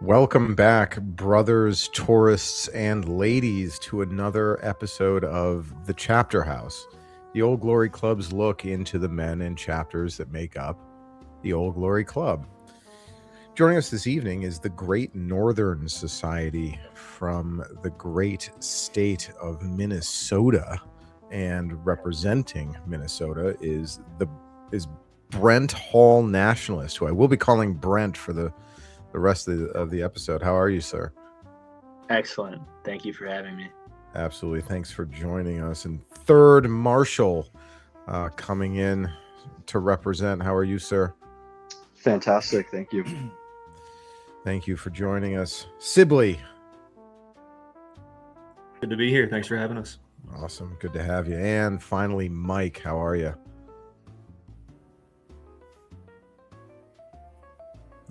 Welcome back, brothers, tourists, and ladies, to another episode of The Chapter House, the Old Glory Club's look into the men and chapters that make up the Old Glory Club. Joining us this evening is the Great Northern Society from the great state of Minnesota, and representing Minnesota is Brent Hall Nationalist, who I will be calling Brent for the rest of the episode. How are you, sir? Excellent. Thank you for having me. Absolutely. Thanks for joining us. And third Marshall coming in to represent. How are you, sir? Fantastic. Thank you. Thank you for joining us. Sibley. Good to be here. Thanks for having us. Awesome. Good to have you. And finally, Mike. How are you?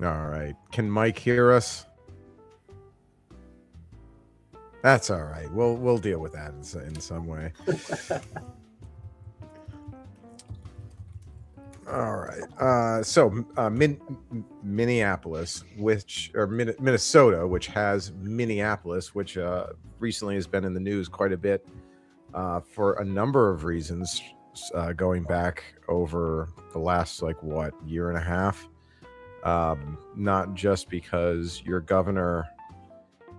All right. Can Mike hear us? That's all right. We'll deal with that in some way. All right. So Minneapolis, Minnesota, which has Minneapolis, which recently has been in the news quite a bit for a number of reasons, going back over the last year and a half. Not just because your governor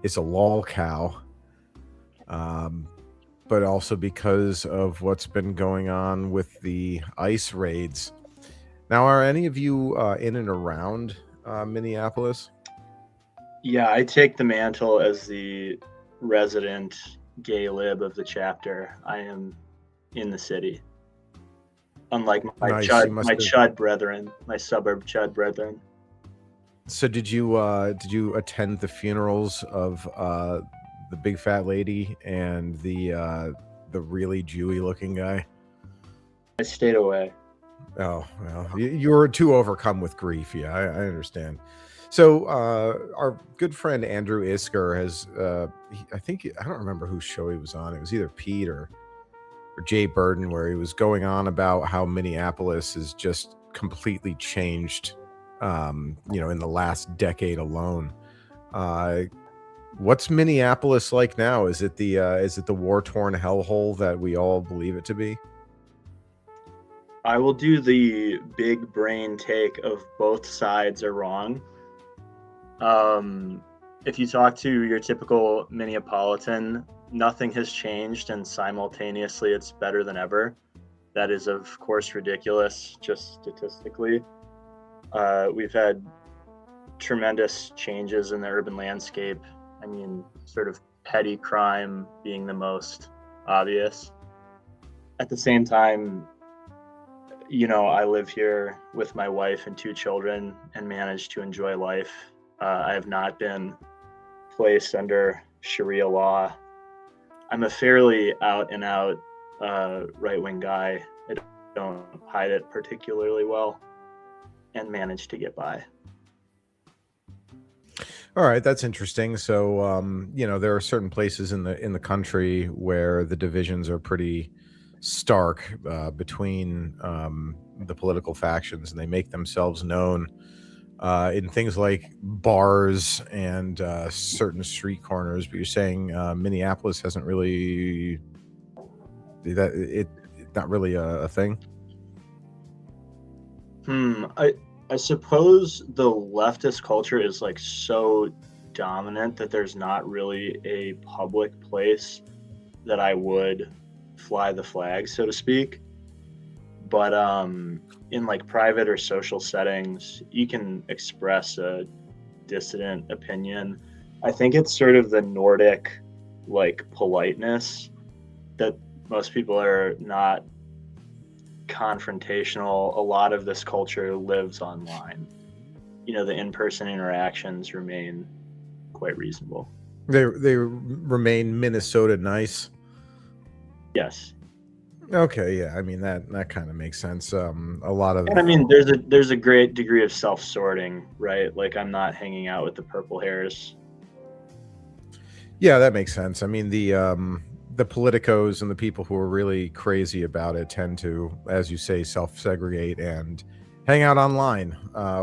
is a lol cow, but also because of what's been going on with the ICE raids. Now, are any of you in and around Minneapolis? Yeah, I take the mantle as the resident gay lib of the chapter. I am in the city. Unlike my Nice. chud brethren, my suburb chud brethren. So did you attend the funerals of the big fat lady and the really Jewy looking guy? I stayed away. Oh, well, you were too overcome with grief. Yeah, I understand. So our good friend Andrew Isker has, I don't remember whose show he was on. It was either Pete or Jay Burden, where he was going on about how Minneapolis has just completely changed, in the last decade alone. What's Minneapolis like now? Is it the war-torn hellhole that we all believe it to be? I will do the big brain take of both sides are wrong. If you talk to your typical Minneapolitan, nothing has changed, and simultaneously it's better than ever. That is, of course, ridiculous, just statistically. We've had tremendous changes in the urban landscape. I mean, sort of petty crime being the most obvious. At the same time, I live here with my wife and 2 children and manage to enjoy life. I have not been placed under Sharia law. I'm a fairly out and out right-wing guy. I don't hide it particularly well and manage to get by. All right, that's interesting. So, there are certain places in the country where the divisions are pretty stark between the political factions, and they make themselves known in things like bars and certain street corners. But you're saying Minneapolis hasn't really not really a thing. I suppose the leftist culture is so dominant that there's not really a public place that I would fly the flag, so to speak. But in private or social settings, you can express a dissident opinion. I think it's sort of the Nordic politeness that most people are not confrontational. A lot of this culture lives online. The in-person interactions remain quite reasonable. They remain Minnesota nice. Yes. Okay, yeah. I mean that kind of makes sense. A lot of, and I mean, there's a great degree of self-sorting, right? I'm not hanging out with the purple hairs. Yeah, that makes sense. I mean, the politicos and the people who are really crazy about it tend to, as you say, self-segregate and hang out online,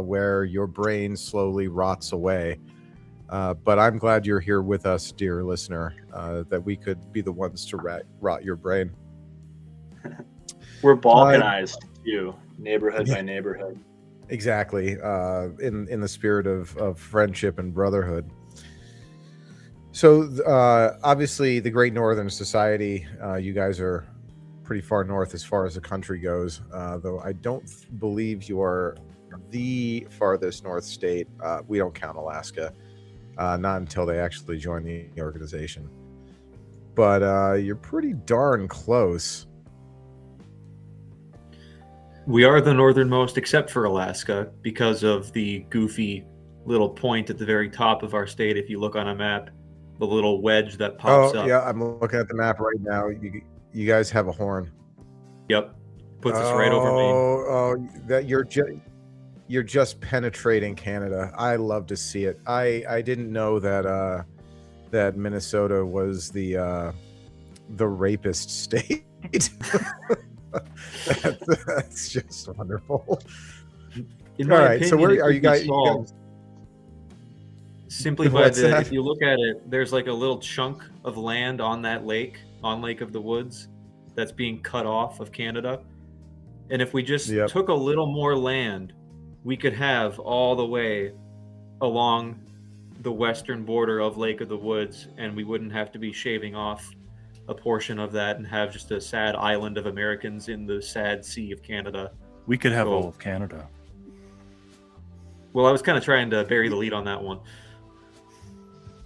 where your brain slowly rots away. But I'm glad you're here with us, dear listener, that we could be the ones to rot your brain. We're balkanized too, neighborhood yeah. by neighborhood. Exactly, in the spirit of friendship and brotherhood. So obviously, the Great Northern Society, you guys are pretty far north as far as the country goes, though I don't believe you are the farthest north state. We don't count Alaska, not until they actually join the organization. But you're pretty darn close. We are the northernmost, except for Alaska, because of the goofy little point at the very top of our state. If you look on a map, the little wedge that pops up. Yeah, I'm looking at the map right now. You guys have a horn. Yep, puts us right over Maine. That you're just penetrating Canada. I love to see it. I didn't know that that Minnesota was the rapist state. that's just wonderful. In my opinion, so where are you guys? Simply by if you look at it, there's like a little chunk of land on that lake, on Lake of the Woods, that's being cut off of Canada. And if we just took a little more land, we could have all the way along the western border of Lake of the Woods, and we wouldn't have to be shaving off a portion of that and have just a sad island of Americans in the sad sea of Canada. We could have all of Canada. Well, I was kind of trying to bury the lead on that one.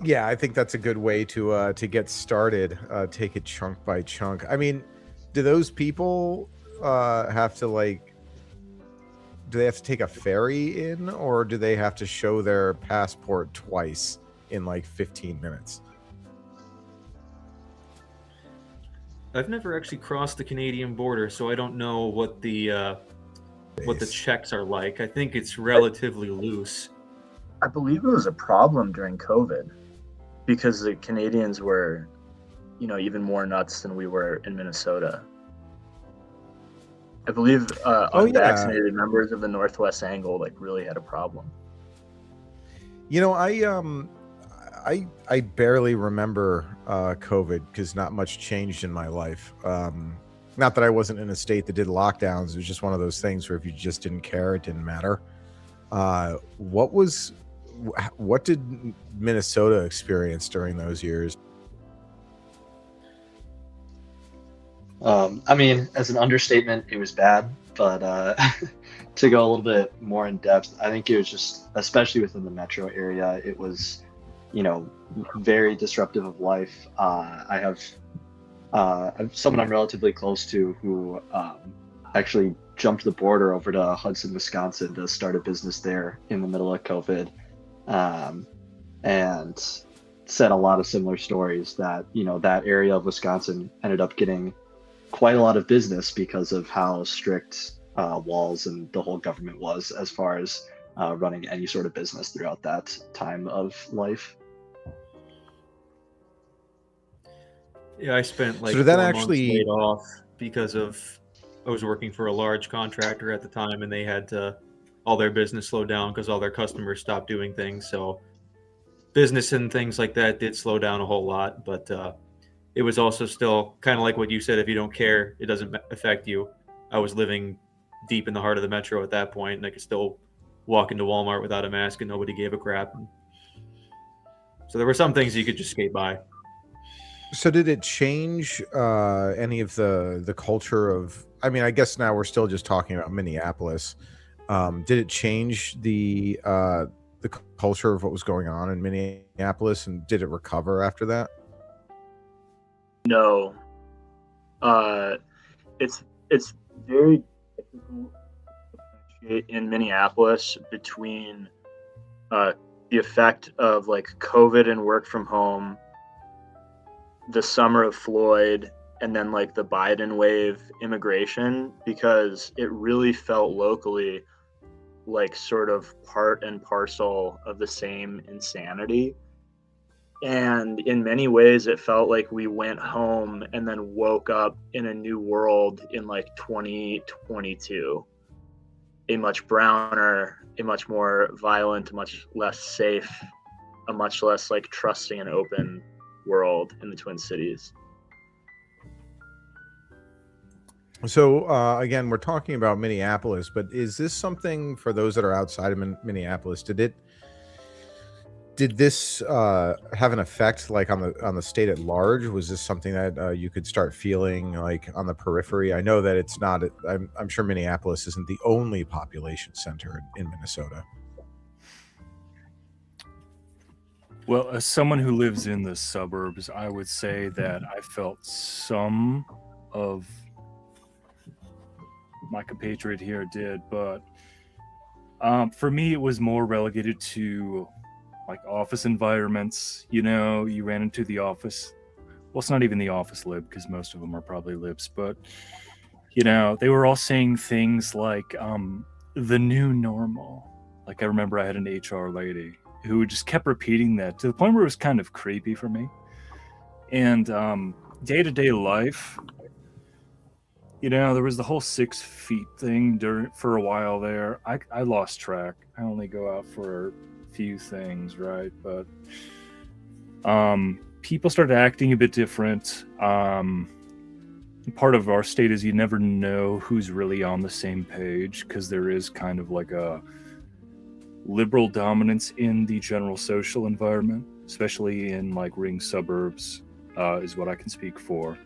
Yeah, I think that's a good way to get started. Take it chunk by chunk. I mean, do those people have to do they have to take a ferry in, or do they have to show their passport twice in 15 minutes? I've never actually crossed the Canadian border, so I don't know what the checks are like. I think it's relatively loose. I believe it was a problem during COVID because the Canadians were, even more nuts than we were in Minnesota. I believe unvaccinated members of the Northwest Angle really had a problem. I barely remember COVID because not much changed in my life. Not that I wasn't in a state that did lockdowns. It was just one of those things where if you just didn't care, it didn't matter. What did Minnesota experience during those years? I mean, as an understatement, it was bad, but to go a little bit more in depth, I think it was just, especially within the metro area, it was, very disruptive of life. I have someone I'm relatively close to who actually jumped the border over to Hudson, Wisconsin to start a business there in the middle of COVID, and said a lot of similar stories that, that area of Wisconsin ended up getting quite a lot of business because of how strict walls and the whole government was as far as running any sort of business throughout that time of life. Yeah, I spent so did that 4 actually months laid off because I was working for a large contractor at the time, and they had all their business slowed down because all their customers stopped doing things. So business and things like that did slow down a whole lot, but it was also still kind of like what you said, if you don't care, it doesn't affect you. I was living deep in the heart of the metro at that point, and I could still walk into Walmart without a mask and nobody gave a crap. So there were some things you could just skate by. So did it change any of the culture of, I mean, I guess now we're still just talking about Minneapolis. Did it change the culture of what was going on in Minneapolis, and did it recover after that? No. It's very difficult to differentiate in Minneapolis between the effect of COVID and work from home, the summer of Floyd, and then the Biden wave immigration, because it really felt locally sort of part and parcel of the same insanity. And in many ways, it felt like we went home and then woke up in a new world in 2022. A much browner, a much more violent, much less safe a much less like trusting and open world in the Twin Cities. So again, we're talking about Minneapolis, but is this something for those that are outside of Minneapolis? Did this have an effect like on the state at large? Was this something that you could start feeling like on the periphery? I know that it's not. I'm sure Minneapolis isn't the only population center in Minnesota. Well, as someone who lives in the suburbs, I would say that I felt some of my compatriot here did, but for me, it was more relegated to like office environments. You know, you ran into the office. Well, it's not even the office lib because most of them are probably libs, but you know, they were all saying things like the new normal. Like I remember I had an HR lady who just kept repeating that to the point where it was kind of creepy for me. And day-to-day life, you know, there was the whole 6 feet thing for a while there. I lost track. I only go out for a few things, right? But people started acting a bit different. Part of our state is you never know who's really on the same page because there is kind of like a liberal dominance in the general social environment, especially in like ring suburbs, is what I can speak for.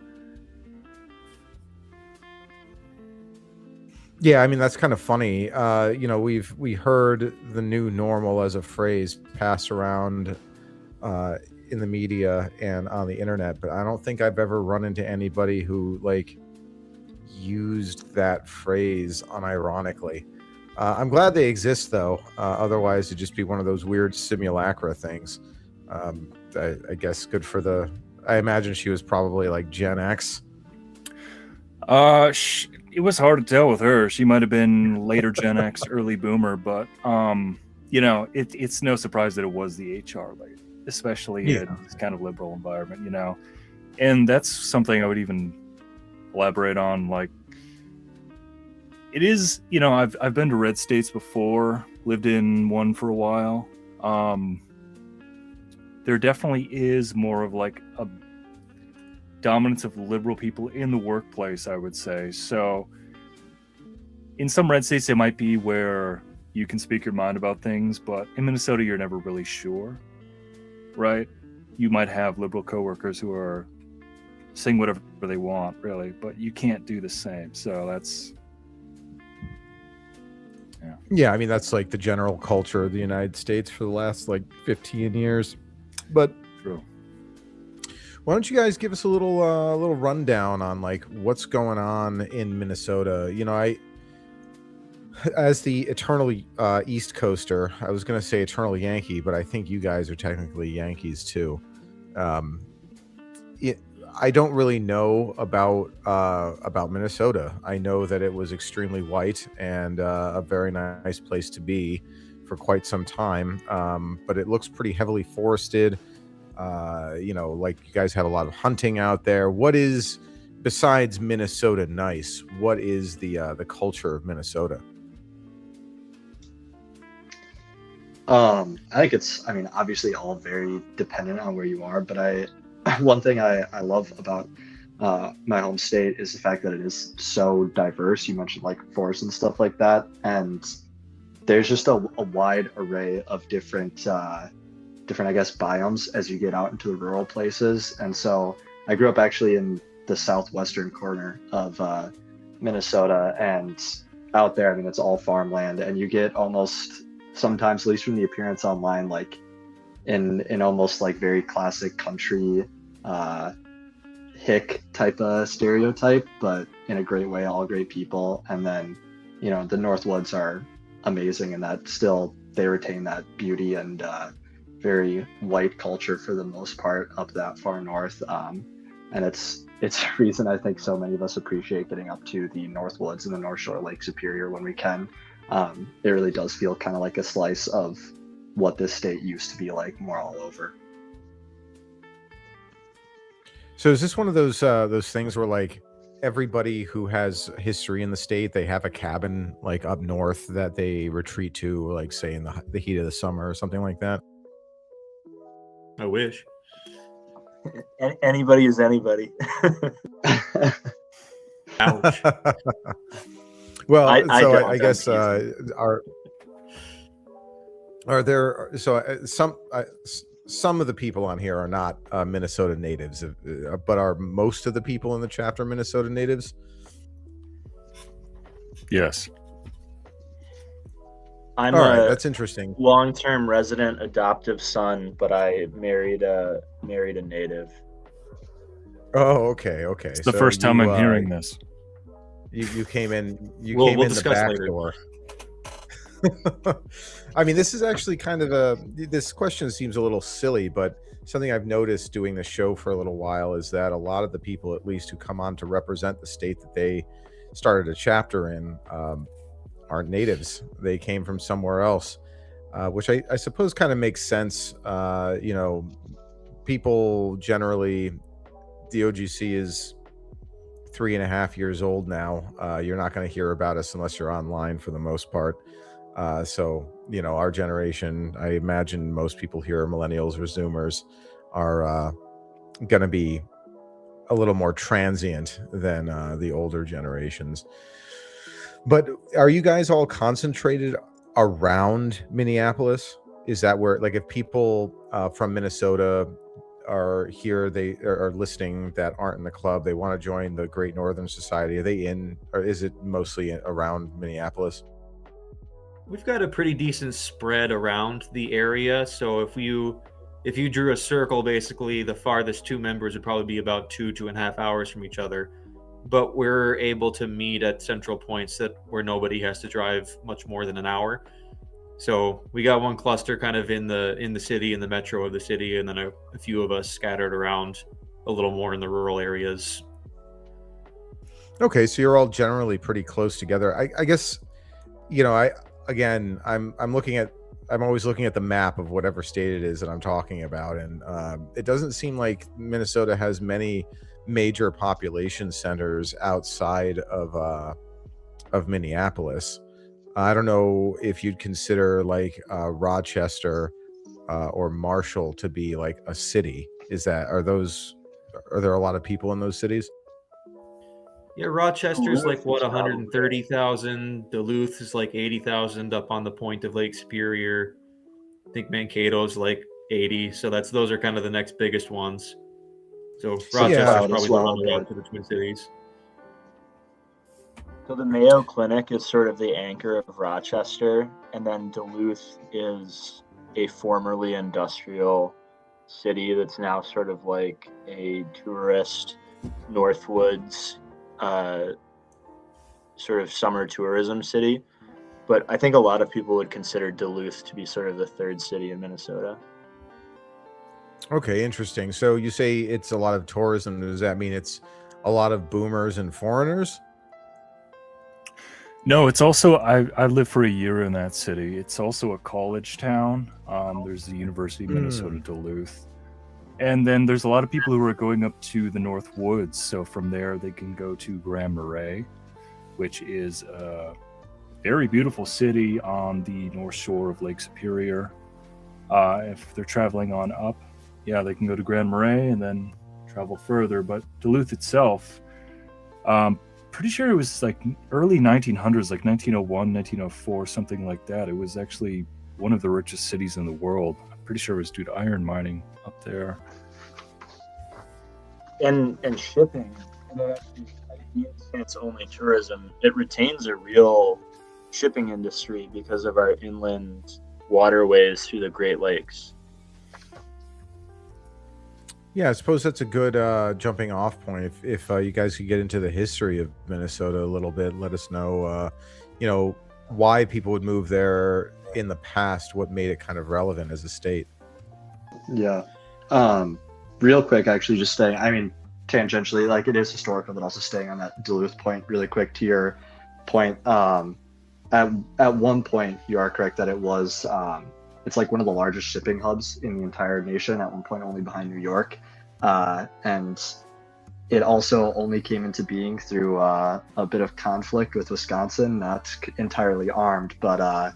Yeah, I mean that's kind of funny. You know, we heard the new normal as a phrase passed around in the media and on the internet, but I don't think I've ever run into anybody who like used that phrase unironically. I'm glad they exist though. Otherwise, it'd just be one of those weird simulacra things. I guess good for the. I imagine she was probably like Gen X. It was hard to tell with her. She might have been later Gen X, early Boomer, but you know, it's no surprise that it was the HR lady, especially in this kind of liberal environment, you know. And that's something I would even elaborate on. Like, it is, you know, I've been to red states before, lived in one for a while. There definitely is more of like a dominance of liberal people in the workplace, I would say. So in some red states, it might be where you can speak your mind about things, but in Minnesota, you're never really sure, right? You might have liberal coworkers who are saying whatever they want, really, but you can't do the same. So that's... Yeah, I mean that's like the general culture of the United States for the last like 15 years. But true. Why don't you guys give us a little rundown on like what's going on in Minnesota? You know, as the eternal East Coaster, I was going to say eternal Yankee, but I think you guys are technically Yankees too. I don't really know about Minnesota. I know that it was extremely white and a very nice place to be for quite some time, but it looks pretty heavily forested. You know, like you guys have a lot of hunting out there. What is, besides Minnesota nice, what is the culture of Minnesota? I think it's, I mean, obviously all very dependent on where you are, but one thing I love about my home state is the fact that it is so diverse. You mentioned like forests and stuff like that, and there's just a wide array of different, I guess, biomes as you get out into the rural places. And so I grew up actually in the southwestern corner of Minnesota, and out there, I mean, it's all farmland, and you get almost sometimes, at least from the appearance online, like in almost like very classic country hick type of stereotype, but in a great way, all great people. And then, you know, the Northwoods are amazing, and that still they retain that beauty and very white culture for the most part up that far north. And it's a reason I think so many of us appreciate getting up to the Northwoods and the North Shore Lake Superior when we can. It really does feel kind of like a slice of what this state used to be like, more all over. So is this one of those things where like everybody who has history in the state, they have a cabin like up north that they retreat to, like say in the heat of the summer or something like that? I wish. Anybody is anybody. Ouch. Well, I so don't, I I'm guess teasing. are there some of the people on here are not Minnesota natives, but are most of the people in the chapter Minnesota natives? Yes. I'm All right, a that's interesting. long-term resident adoptive son, but I married a native. Oh, okay. It's the first time I'm hearing this. You came in. We'll in the discuss back later. door. I mean, this is actually kind of this question seems a little silly, but something I've noticed doing the show for a little while is that a lot of the people, at least who come on to represent the state that they started a chapter in, aren't natives. They came from somewhere else, which I suppose kind of makes sense. You know, people generally, the OGC is 3.5 years old now. You're not going to hear about us unless you're online for the most part. So, you know, our generation, I imagine most people here, millennials or Zoomers, are going to be a little more transient than the older generations. But are you guys all concentrated around Minneapolis? Is that where, like, if people from Minnesota are here, they are listening that aren't in the club, they want to join the Great Northern Society, are they in, or is it mostly around Minneapolis? We've got a pretty decent spread around the area. So if you drew a circle, basically the farthest two members would probably be about 2.5 hours from each other. But we're able to meet at central points where nobody has to drive much more than an hour. So we got one cluster kind of in the city, in the metro of the city, and then a few of us scattered around a little more in the rural areas. Okay, so you're all generally pretty close together. I guess, you know, I'm always looking at the map of whatever state it is that I'm talking about, and it doesn't seem like Minnesota has many major population centers outside of Minneapolis. I don't know if you'd consider like Rochester or Marshall to be like a city. Are there a lot of people in those cities? Yeah, Rochester's like Duluth is 130,000. Duluth is like 80,000 up on the point of Lake Superior. I think Mankato's like 80. So those are kind of the next biggest ones. So Rochester's Yeah. probably the runner-up to the Twin Cities. So the Mayo Clinic is sort of the anchor of Rochester, and then Duluth is a formerly industrial city that's now sort of like a tourist Northwoods sort of summer tourism city. But I think a lot of people would consider Duluth to be sort of the third city in Minnesota. Okay, interesting. So you say it's a lot of tourism. Does that mean it's a lot of boomers and foreigners? No, it's also I lived for a year in that city. It's also a college town. There's the University of Minnesota Duluth, and then there's a lot of people who are going up to the North Woods. So from there, they can go to Grand Marais, which is a very beautiful city on the north shore of Lake Superior. If they're traveling on up, yeah, they can go to Grand Marais and then travel further. But Duluth itself, pretty sure it was like early 1900s, like 1901, 1904, something like that. It was actually one of the richest cities in the world. I'm pretty sure it was due to iron mining up there. And shipping, it's only tourism. It retains a real shipping industry because of our inland waterways through the Great Lakes. Yeah, I suppose that's a good jumping off point. If you guys could get into the history of Minnesota a little bit, let us know, why people would move there in the past, what made it kind of relevant as a state. Yeah. Real quick, actually, just staying, I mean, tangentially, like it is historical, but also staying on that Duluth point really quick to your point. At one point, you are correct that it was, it's like one of the largest shipping hubs in the entire nation, at one point only behind New York. And it also only came into being through a bit of conflict with Wisconsin, not entirely armed, but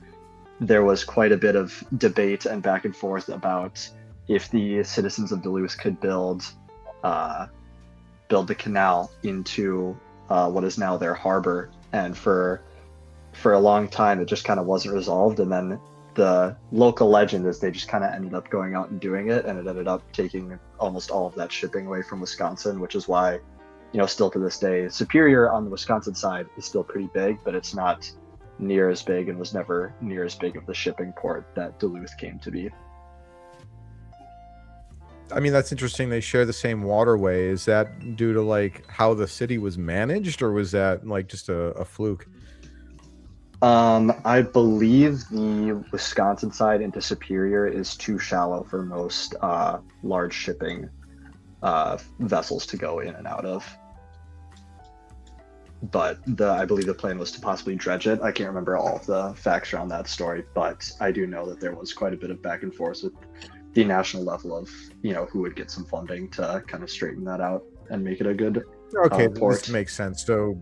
there was quite a bit of debate and back and forth about if the citizens of Duluth could build the canal into what is now their harbor. And for a long time, it just kind of wasn't resolved. And then the local legend is they just kind of ended up going out and doing it, and it ended up taking almost all of that shipping away from Wisconsin, which is why, still to this day, Superior on the Wisconsin side is still pretty big, but it's not near as big and was never near as big of the shipping port that Duluth came to be. I mean, that's interesting. They share the same waterway. Is that due to like how the city was managed, or was that like just a fluke? I believe the Wisconsin side into Superior is too shallow for most large shipping vessels to go in and out of. But I believe the plan was to possibly dredge it. I can't remember all of the facts around that story, but I do know that there was quite a bit of back and forth with the national level of, who would get some funding to kind of straighten that out and make it a good port. This makes sense. So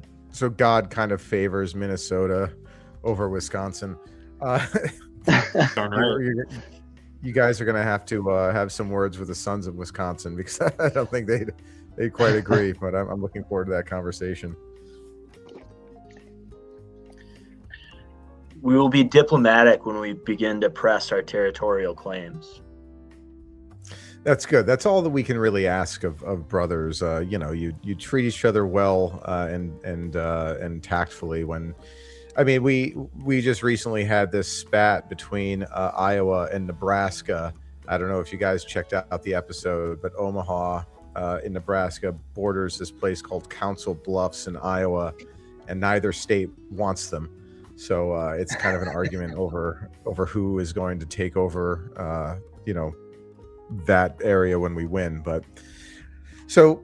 God kind of favors Minnesota over Wisconsin. You guys are going to have to have some words with the sons of Wisconsin, because I don't think they'd quite agree, but I'm looking forward to that conversation. We will be diplomatic when we begin to press our territorial claims. That's good. That's all that we can really ask of brothers. You treat each other well and tactfully. When, I mean, we just recently had this spat between Iowa and Nebraska. I don't know if you guys checked out the episode, but Omaha in Nebraska borders this place called Council Bluffs in Iowa, and neither state wants them. So it's kind of an argument over who is going to take over, that area when we win. But so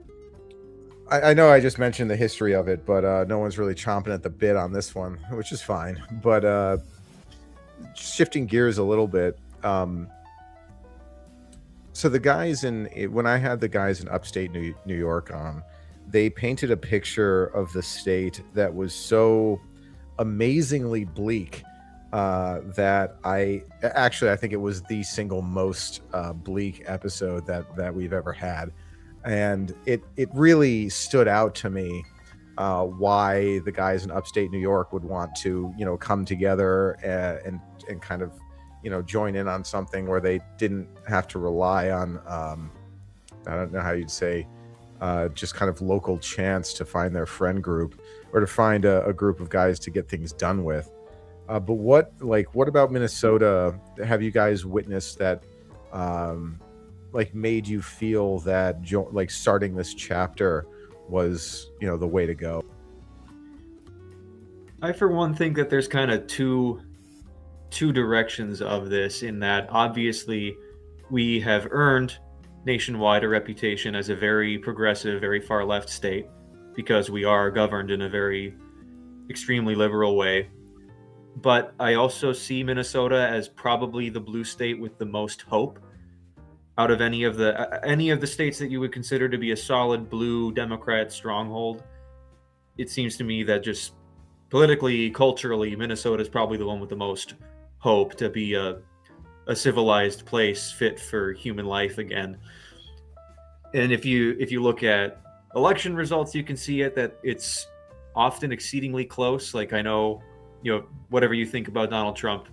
I know I just mentioned the history of it, but no one's really chomping at the bit on this one, which is fine. But shifting gears a little bit. So the guys when I had the guys in upstate New York on, they painted a picture of the state that was so amazingly bleak that I think it was the single most bleak episode that we've ever had, and it really stood out to me why the guys in upstate New York would want to come together and kind of join in on something where they didn't have to rely on I don't know how you'd say just kind of local chance to find their friend group, or to find a group of guys to get things done with. But what about Minnesota? Have you guys witnessed that made you feel that starting this chapter was the way to go? I, for one, think that there's kind of two directions of this, in that obviously we have earned nationwide a reputation as a very progressive, very far left state, because we are governed in a very extremely liberal way. But I also see Minnesota as probably the blue state with the most hope out of any of the states that you would consider to be a solid blue Democrat stronghold. It seems to me that just politically, culturally, Minnesota is probably the one with the most hope to be a civilized place fit for human life again. And if you look at election results, you can see that it's often exceedingly close. Like, I know, whatever you think about Donald Trump,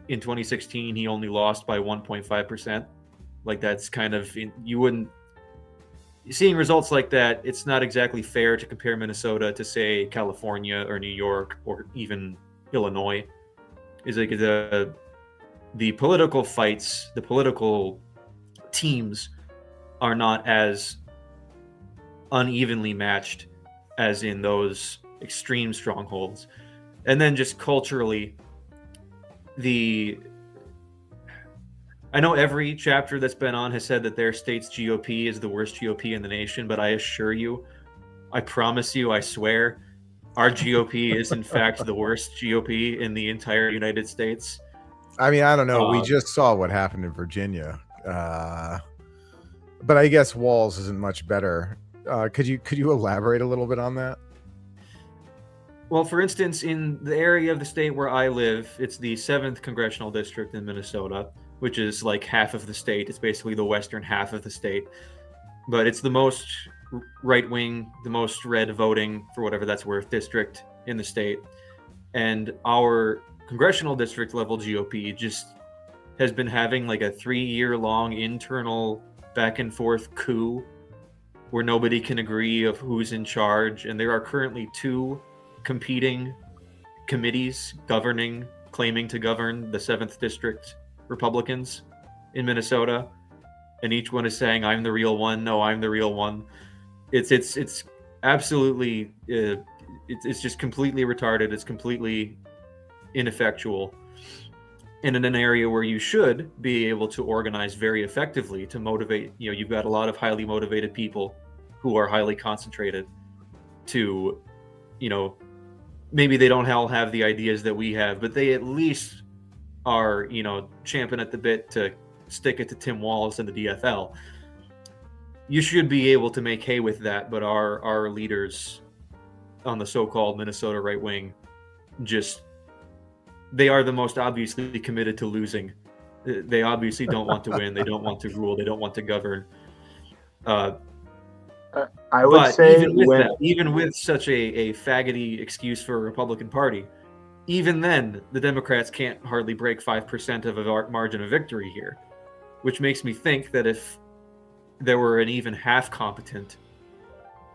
in 2016 he only lost by 1.5%. Like, that's kind of, seeing results like that, it's not exactly fair to compare Minnesota to, say, California or New York or even Illinois. Is like the political fights, the political teams are not as unevenly matched as in those extreme strongholds. And then just culturally, I know every chapter that's been on has said that their state's GOP is the worst GOP in the nation, but I assure you, I promise you, I swear, our GOP is in fact the worst GOP in the entire United States. I mean, I don't know. We just saw what happened in Virginia, but I guess Walls isn't much better. Could you elaborate a little bit on that? Well, for instance, in the area of the state where I live, it's the 7th congressional district in Minnesota. which is like half of the state. It's basically the western half of the state, but it's the most right-wing, the most red voting, for whatever that's worth, district in the state. And our congressional district level GOP just has been having like a 3-year-long internal back and forth coup where nobody can agree of who's in charge. And there are currently 2 competing committees claiming to govern the 7th district Republicans in Minnesota. And each one is saying, I'm the real one. No, I'm the real one. It's absolutely, it's just completely retarded. It's completely ineffectual. And in an area where you should be able to organize very effectively to motivate, you've got a lot of highly motivated people who are highly concentrated to, maybe they don't all have the ideas that we have, but they at least are, champing at the bit to stick it to Tim Walz and the DFL. You should be able to make hay with that, but our leaders on the so-called Minnesota right wing they are the most obviously committed to losing. They obviously don't want to win. They don't want to rule. They don't want to govern. I would say even with such a faggoty excuse for a Republican Party, even then the Democrats can't hardly break 5% of a margin of victory here, which makes me think that if there were an even half competent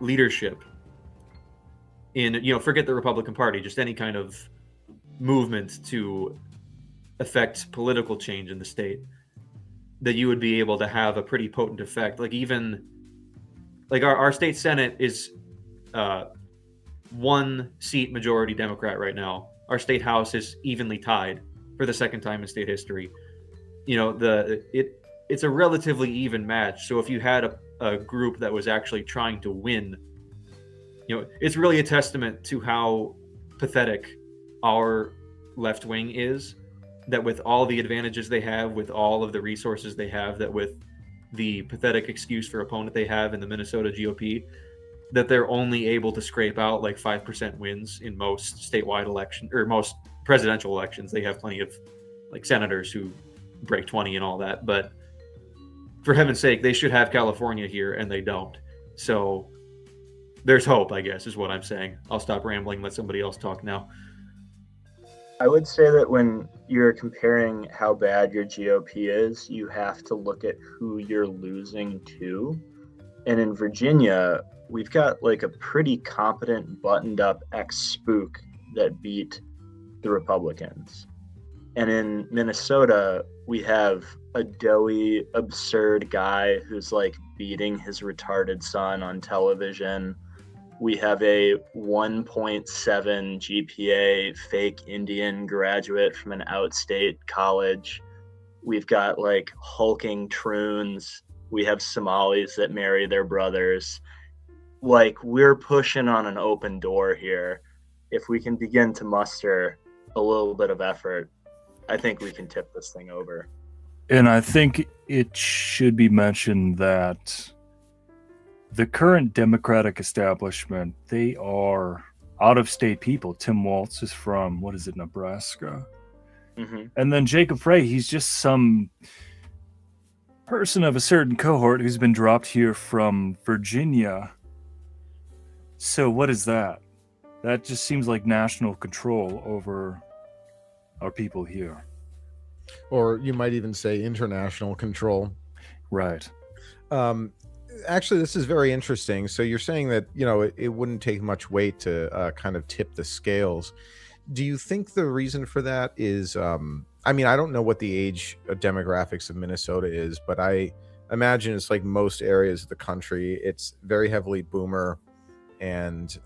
leadership in, forget the Republican Party, just any kind of movement to affect political change in the state, that you would be able to have a pretty potent effect. Like even like our state Senate is 1 seat majority Democrat right now. Our state House is evenly tied for the 2nd time in state history. It's a relatively even match. So if you had a group that was actually trying to win, it's really a testament to how pathetic our left wing is, that with all the advantages they have, with all of the resources they have, that with the pathetic excuse for opponent they have in the Minnesota GOP, that they're only able to scrape out like 5% wins in most statewide election or most presidential elections. They have plenty of like senators who break 20 and all that, but for heaven's sake, they should have California here, and they don't. So there's hope, I guess, is what I'm saying. I'll stop rambling, let somebody else talk now. I would say that when you're comparing how bad your GOP is, you have to look at who you're losing to. And in Virginia, we've got like a pretty competent, buttoned up ex-spook that beat the Republicans. And in Minnesota, we have a doughy, absurd guy who's like beating his retarded son on television. We have a 1.7 GPA fake Indian graduate from an outstate college. We've got like hulking troons. We have Somalis that marry their brothers. Like, we're pushing on an open door here. If we can begin to muster a little bit of effort, I think we can tip this thing over. And I think it should be mentioned that the current Democratic establishment, they are out-of-state people. Tim Walz is from, Nebraska? Mm-hmm. And then Jacob Frey, he's just some person of a certain cohort who's been dropped here from Virginia. So what is that? That just seems like national control over our people here. Or you might even say international control. Right. Actually, this is very interesting. So you're saying that, it wouldn't take much weight to kind of tip the scales. Do you think the reason for that is, I don't know what the age demographics of Minnesota is, but I imagine it's like most areas of the country. It's very heavily boomer, and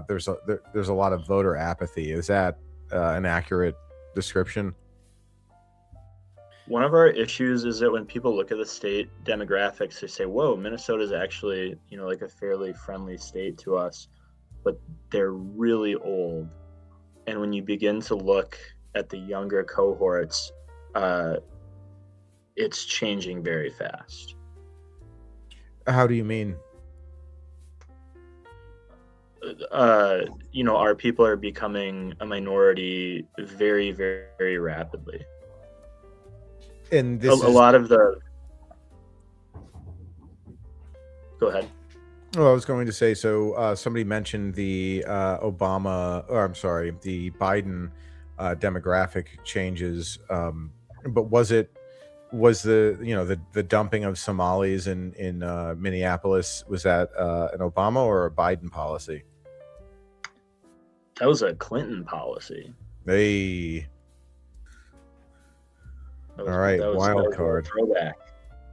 there's a lot of voter apathy. Is that an accurate description? One of our issues is that when people look at the state demographics, they say, whoa, Minnesota is actually, like a fairly friendly state to us, but they're really old. And when you begin to look at the younger cohorts, it's changing very fast. How do you mean? Our people are becoming a minority very, very, very rapidly. And A this is lot of the. Go ahead. well, I was going to say, so somebody mentioned the the Biden demographic changes, but was the dumping of Somalis in Minneapolis, was that an Obama or a Biden policy? That was a Clinton policy. Hey, That was, all right, that was wild a card. throwback.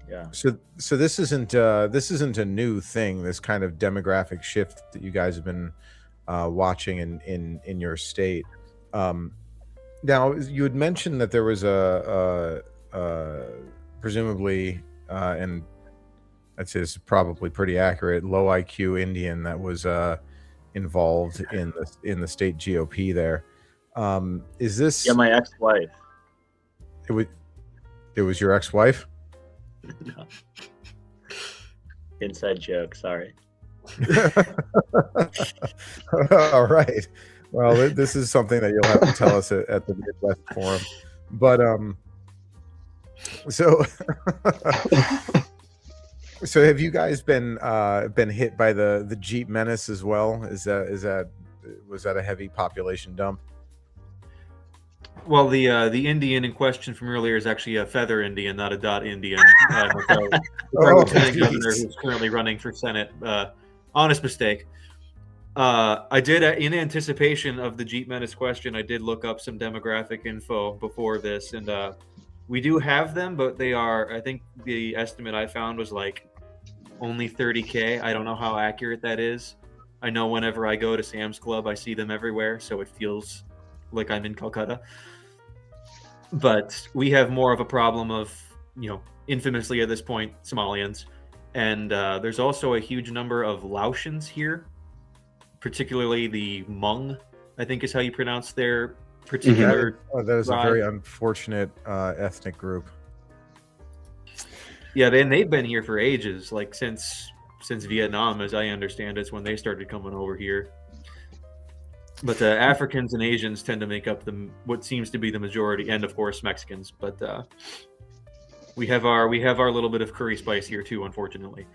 Yeah. So this isn't a new thing. This kind of demographic shift that you guys have been watching in your state. Now you had mentioned that there was a presumably, and I'd say this is probably pretty accurate, low IQ Indian that was involved in the state GOP there. Is this? Yeah, my ex-wife. It was your ex-wife? No. Inside joke. Sorry. All right. Well, this is something that you'll have to tell us at the Midwest Forum. But so so have you guys been hit by the Jeep menace as well? Was that a heavy population dump? Well, the Indian in question from earlier is actually a feather Indian, not a dot Indian. The lieutenant governor who's currently running for Senate. Honest mistake. I did, in anticipation of the Jeep menace question, I did look up some demographic info before this, and we do have them, but they are, I think the estimate I found was like only 30K. I don't know how accurate that is. I know whenever I go to Sam's Club, I see them everywhere, so it feels like I'm in Calcutta. But we have more of a problem of, infamously at this point, Somalians. And there's also a huge number of Laotians here, particularly the Hmong, I think is how you pronounce their particular that is a tribe. very unfortunate ethnic group. Yeah, they've been here for ages, like since Vietnam, as I understand it's when they started coming over here. But Africans and Asians tend to make up what seems to be the majority, and of course Mexicans. But we have our little bit of curry spice here too, unfortunately.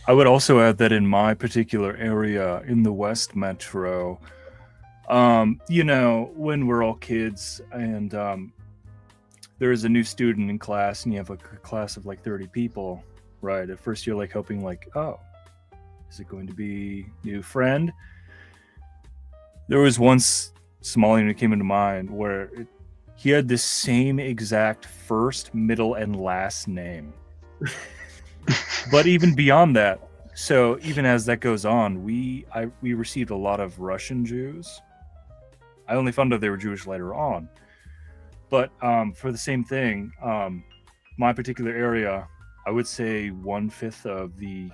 I would also add that in my particular area in the West Metro, when we're all kids and there is a new student in class and you have a class of like 30 people, right? At first you're like hoping like, oh, is it going to be new friend? There was one Somalian who came into mind where he had the same exact first, middle, and last name. But even beyond that, so even as that goes on, we received a lot of Russian Jews. I only found out they were Jewish later on. But for the same thing, my particular area, I would say 1/5 of the,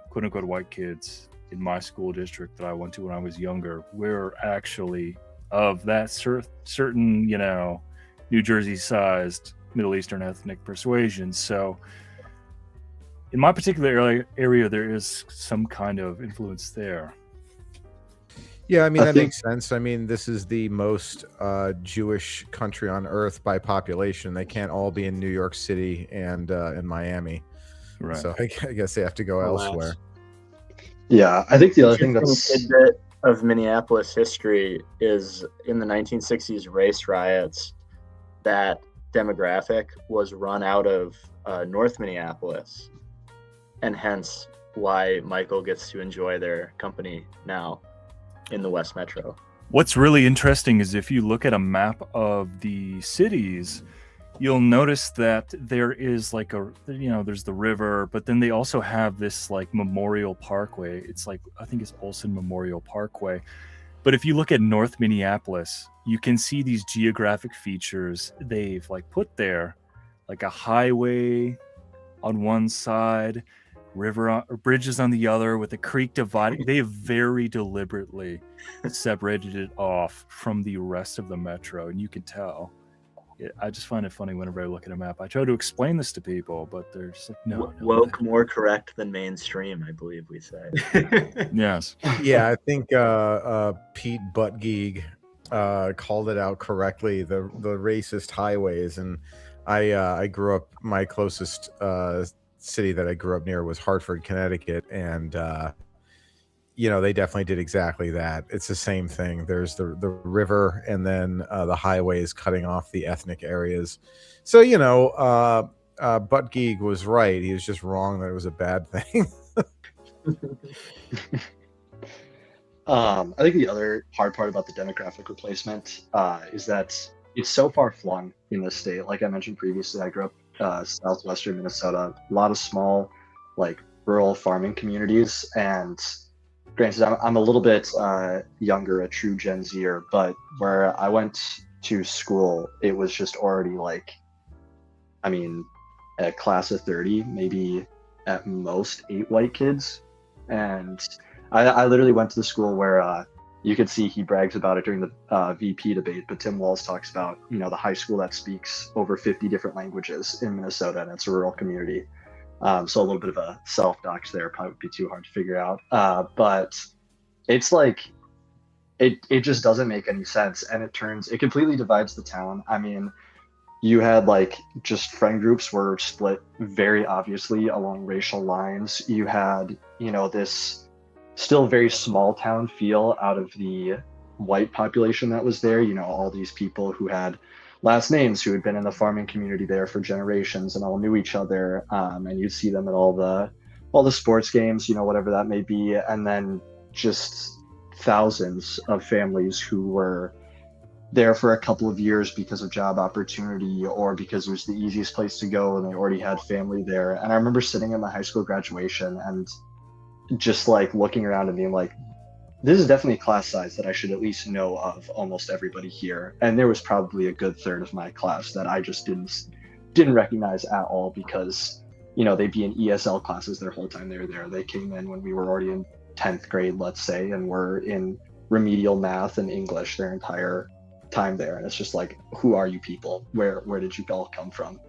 quote unquote white kids in my school district that I went to when I was younger were actually of that certain, New Jersey-sized Middle Eastern ethnic persuasion. So in my particular area, there is some kind of influence there. Yeah, I mean, that makes sense. I mean, this is the most Jewish country on earth by population. They can't all be in New York City and in Miami. Right. So I guess they have to go elsewhere. Yeah, I think the other thing that's tidbit of Minneapolis history is in the 1960s race riots, that demographic was run out of North Minneapolis, and hence why Michael gets to enjoy their company now in the West Metro. What's really interesting is if you look at a map of the cities, you'll notice that there is like there's the river, but then they also have this like Memorial Parkway. It's like, I think it's Olson Memorial Parkway. But if you look at North Minneapolis, you can see these geographic features they've like put there, like a highway on one side, river or bridges on the other with a creek dividing. They have very deliberately separated it off from the rest of the metro, and you can tell. I just find it funny whenever I look at a map. I try to explain this to people, but they're just like, no. Woke more correct than mainstream, I believe we say. Yes. Yeah, I think Pete Buttigieg called it out correctly, the racist highways. And I grew up. My closest city that I grew up near was Hartford, Connecticut, and they definitely did exactly that. It's the same thing. There's the river, and then the highway is cutting off the ethnic areas. So Butt Geek was right. He was just wrong that it was a bad thing. I think the other hard part about the demographic replacement is that it's so far flung in the state. Like I mentioned previously, I grew up southwestern Minnesota, a lot of small, like rural farming communities. And granted, I'm a little bit younger, a true Gen Zer, but where I went to school, it was just already like, I mean, a class of 30, maybe at most 8 white kids. And I literally went to the school where you could see he brags about it during the VP debate, but Tim Walz talks about, the high school that speaks over 50 different languages in Minnesota, and it's a rural community. So a little bit of a self-dox there probably would be too hard to figure out. But it's like, it just doesn't make any sense, and it completely divides the town. I mean, you had like just friend groups were split very obviously along racial lines. You had, this still very small town feel out of the white population that was there. All these people who had last names who had been in the farming community there for generations and all knew each other. And you'd see them at all the sports games, whatever that may be. And then just thousands of families who were there for a couple of years because of job opportunity or because it was the easiest place to go and they already had family there. And I remember sitting at my high school graduation and just like looking around and being like, this is definitely a class size that I should at least know of almost everybody here. And there was probably a good third of my class that I just didn't recognize at all because, they'd be in ESL classes their whole time they were there. They came in when we were already in 10th grade, let's say, and were in remedial math and English their entire time there. And it's just like, who are you people? Where did you all come from?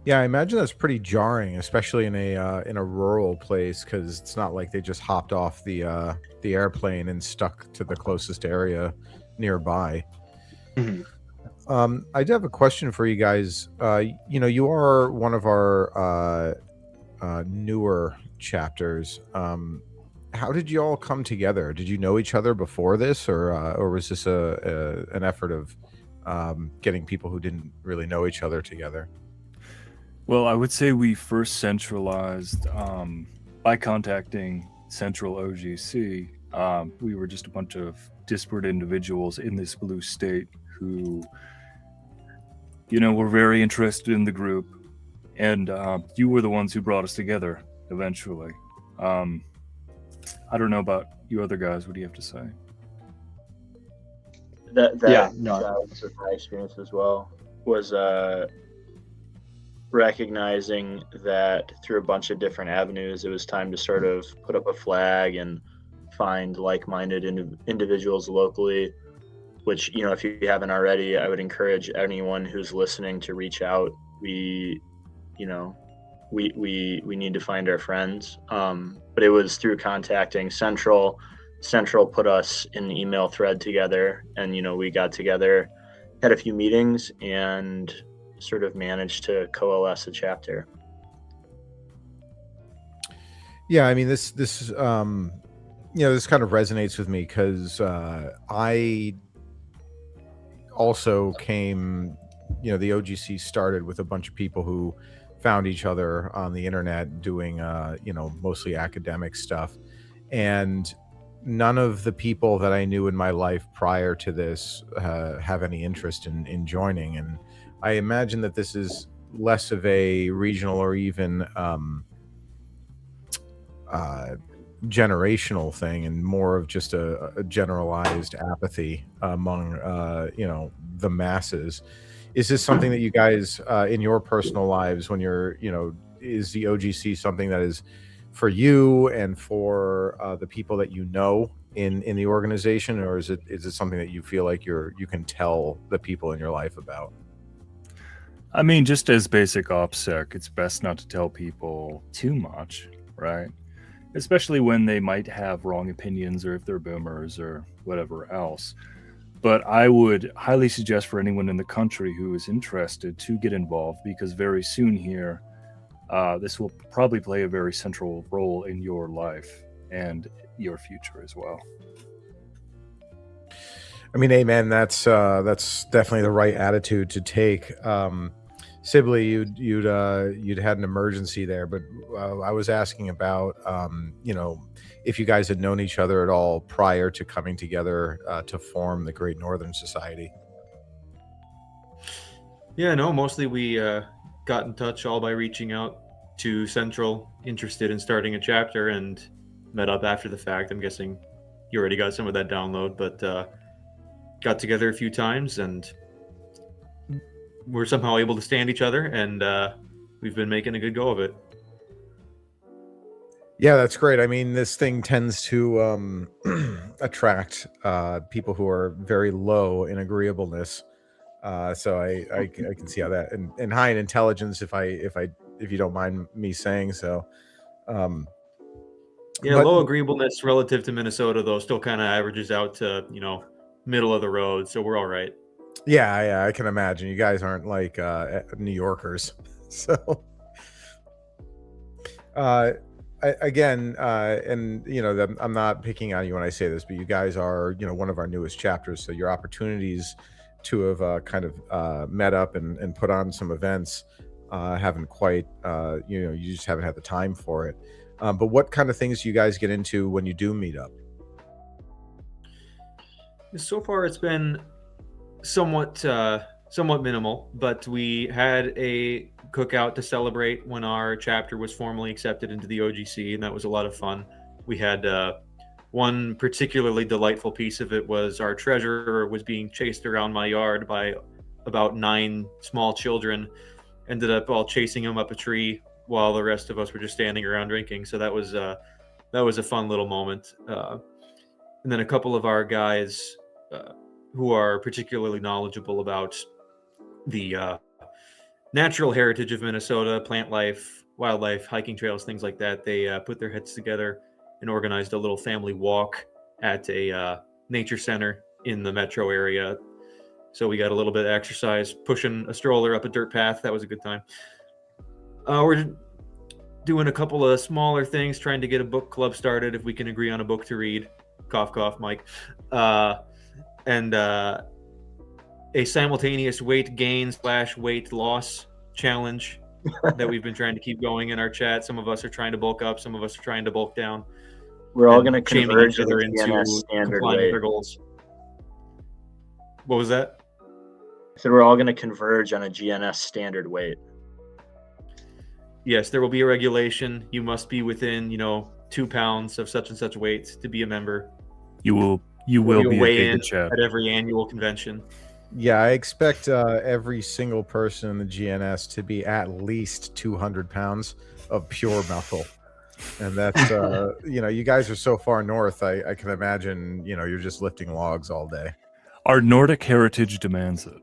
Yeah, I imagine that's pretty jarring, especially in a rural place, because it's not like they just hopped off the airplane and stuck to the closest area nearby. Mhm. I do have a question for you guys. You are one of our newer chapters. How did you all come together? Did you know each other before this, or was this an effort of getting people who didn't really know each other together? Well, I would say we first centralized by contacting Central OGC. We were just a bunch of disparate individuals in this blue state who, were very interested in the group. And you were the ones who brought us together eventually. I don't know about you other guys. What do you have to say? Yeah, no. Was my experience as well. Was recognizing that through a bunch of different avenues, it was time to sort of put up a flag and find like-minded individuals locally. Which, if you haven't already, I would encourage anyone who's listening to reach out. We need to find our friends. But it was through contacting Central. Central put us in the email thread together, and we got together, had a few meetings, and sort of managed to coalesce a chapter. Yeah, I mean this this kind of resonates with me because I also came, the OGC started with a bunch of people who found each other on the internet doing mostly academic stuff, and none of the people that I knew in my life prior to this have any interest in joining. And I imagine that this is less of a regional or even generational thing and more of just a generalized apathy among the masses. Is this something that you guys in your personal lives, when you're is the OGC something that is for you and for the people that you know in the organization, or is it something that you feel like you can tell the people in your life about? I mean, just as basic OPSEC, it's best not to tell people too much, right? Especially when they might have wrong opinions or if they're boomers or whatever else. But I would highly suggest for anyone in the country who is interested to get involved, because very soon here, this will probably play a very central role in your life and your future as well. I mean, amen. That's definitely the right attitude to take. Sibley, you'd had an emergency there, but I was asking about if you guys had known each other at all prior to coming together to form the Great Northern Society. Yeah, no, mostly we got in touch all by reaching out to Central, interested in starting a chapter, and met up after the fact. I'm guessing you already got some of that download, but got together a few times, and we're somehow able to stand each other, and we've been making a good go of it. Yeah, that's great. I mean, this thing tends to attract people who are very low in agreeableness. So I can see how that, and high in intelligence, if you don't mind me saying so. Yeah, but- low agreeableness relative to Minnesota, though, still kind of averages out to, middle of the road. So we're all right. Yeah, I can imagine. You guys aren't like New Yorkers. So, I'm not picking on you when I say this, but you guys are, one of our newest chapters. So your opportunities to have kind of met up and put on some events haven't quite, you just haven't had the time for it. But what kind of things do you guys get into when you do meet up? So far, it's been somewhat minimal, but we had a cookout to celebrate when our chapter was formally accepted into the OGC, and that was a lot of fun. We had one particularly delightful piece of it was our treasurer was being chased around my yard by about 9 small children, ended up all chasing him up a tree while the rest of us were just standing around drinking. So that was a fun little moment. And then a couple of our guys who are particularly knowledgeable about the natural heritage of Minnesota, plant life, wildlife, hiking trails, things like that, they put their heads together and organized a little family walk at a nature center in the metro area. So we got a little bit of exercise, pushing a stroller up a dirt path. That was a good time. We're doing a couple of smaller things, trying to get a book club started if we can agree on a book to read. Cough, cough, Mike. And a simultaneous weight gain / weight loss challenge that we've been trying to keep going in our chat. Some of us are trying to bulk up. Some of us are trying to bulk down. We're all going to shaming converge each other into GNS standard complying with weight. our goals. What was that? So we're all going to converge on a GNS standard weight. Yes, there will be a regulation. You must be within, 2 pounds of such and such weight to be a member. You will You'll be weigh a in Giga Chat. at every annual convention. Yeah, I expect every single person in the GNS to be at least 200 pounds of pure muscle. And that's, you guys are so far north, I can imagine, you're just lifting logs all day. Our Nordic heritage demands it.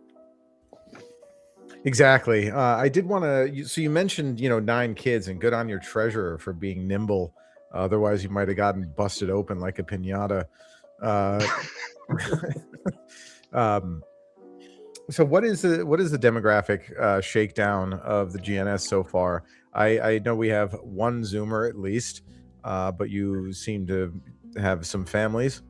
Exactly. I did want to, so you mentioned, 9 kids, and good on your treasurer for being nimble. Otherwise, you might have gotten busted open like a piñata. So what is the demographic shakedown of the GNS so far? I know we have one Zoomer at least, but you seem to have some families.